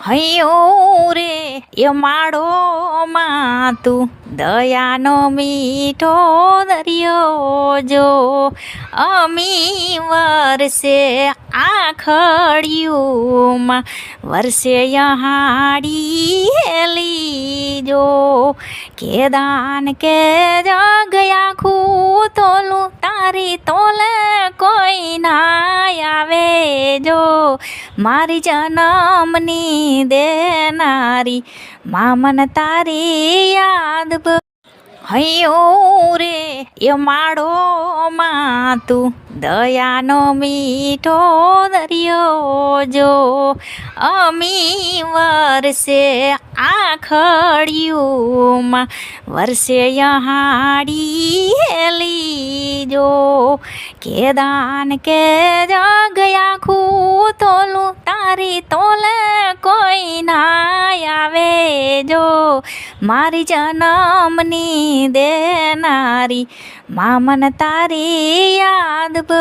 હૈયો રે એ માળો માં તું દયાનો મીઠો દરિયો જો અમી વરસે આખડિયુંમાં વરસે યહાડી હેલી જો કે દાન કે જગ આખું તોલું તારી તોલે કોઈ ના આવે જો મારી જન્મની દેનારી મામન તારી યાદ હૈયો રે એ માળો માં તું દયાનો મીઠો દરિયો જો અમી વરસે આખડિયુંમાં વરસે યહાડી હેલી જો કે દાન કે જગ આખું તોલું તારી તોલે કોઈ ના આવે જો મારી જન્મની દેનારી મામન તારી યાદ